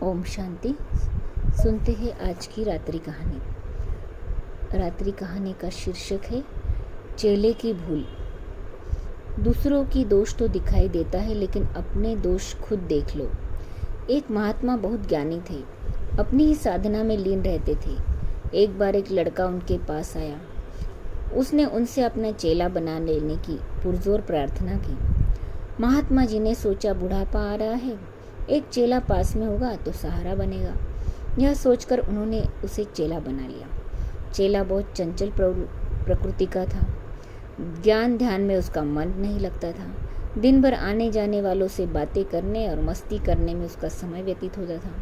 ओम शांति। सुनते हैं आज की रात्रि कहानी। रात्रि कहानी का शीर्षक है चेले की भूल। दूसरों की दोष तो दिखाई देता है, लेकिन अपने दोष खुद देख लो। एक महात्मा बहुत ज्ञानी थे, अपनी ही साधना में लीन रहते थे। एक बार एक लड़का उनके पास आया। उसने उनसे अपना चेला बना लेने की पुरजोर प्रार्थना की। महात्मा जी ने सोचा, बुढ़ापा आ रहा है, एक चेला पास में होगा तो सहारा बनेगा। यह सोचकर उन्होंने उसे चेला बना लिया। चेला बहुत चंचल प्रकृति का था। ज्ञान ध्यान में उसका मन नहीं लगता था। दिन भर आने जाने वालों से बातें करने और मस्ती करने में उसका समय व्यतीत होता था।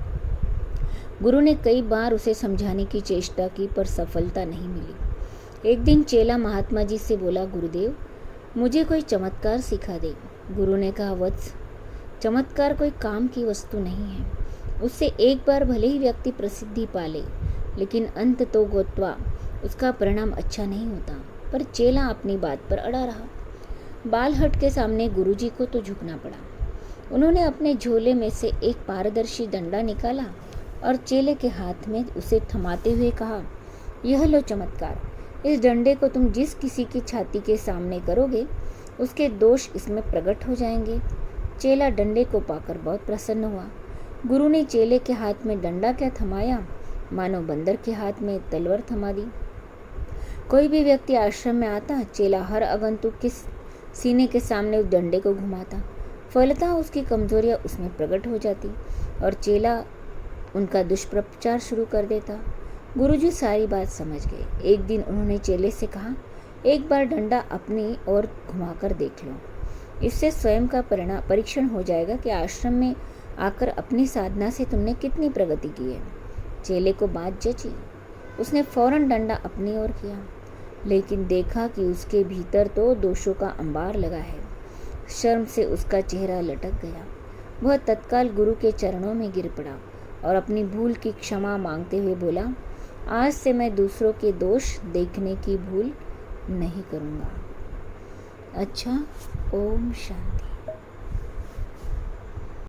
गुरु ने कई बार उसे समझाने की चेष्टा की, पर सफलता नहीं मिली। एक दिन चेला महात्मा जी से बोला, गुरुदेव, मुझे कोई चमत्कार सिखा दे। गुरु ने कहा, वत्स, चमत्कार कोई काम की वस्तु नहीं है। उससे एक बार भले ही व्यक्ति प्रसिद्धि पाले, लेकिन अंत तो गोत्वा उसका परिणाम अच्छा नहीं होता। पर चेला अपनी बात पर अड़ा रहा। बालहट के सामने गुरुजी को तो झुकना पड़ा। उन्होंने अपने झोले में से एक पारदर्शी डंडा निकाला और चेले के हाथ में उसे थमाते हुए कहा, यह लो चमत्कार। इस डंडे को तुम जिस किसी की छाती के सामने करोगे, उसके दोष इसमें प्रकट हो जाएंगे। चेला डंडे को पाकर बहुत प्रसन्न हुआ। गुरु ने चेले के हाथ में डंडा क्या थमाया, मानो बंदर के हाथ में तलवार थमा दी। कोई भी व्यक्ति आश्रम में आता, चेला हर आगंतुक के सीने के सामने उस डंडे को घुमाता। फलतः उसकी कमजोरियां उसमें प्रकट हो जाती और चेला उनका दुष्प्रचार शुरू कर देता। गुरुजी सारी बात समझ गए। एक दिन उन्होंने चेले से कहा, एक बार डंडा अपनी ओर घुमाकर देख लो। इससे स्वयं का परीक्षण हो जाएगा कि आश्रम में आकर अपनी साधना से तुमने कितनी प्रगति की है। चेले को बात जची। उसने फौरन डंडा अपनी ओर किया, लेकिन देखा कि उसके भीतर तो दोषों का अंबार लगा है। शर्म से उसका चेहरा लटक गया। वह तत्काल गुरु के चरणों में गिर पड़ा और अपनी भूल की क्षमा मांगते हुए बोला, आज से मैं दूसरों के दोष देखने की भूल नहीं करूँगा। अच्छा, ओम शांति।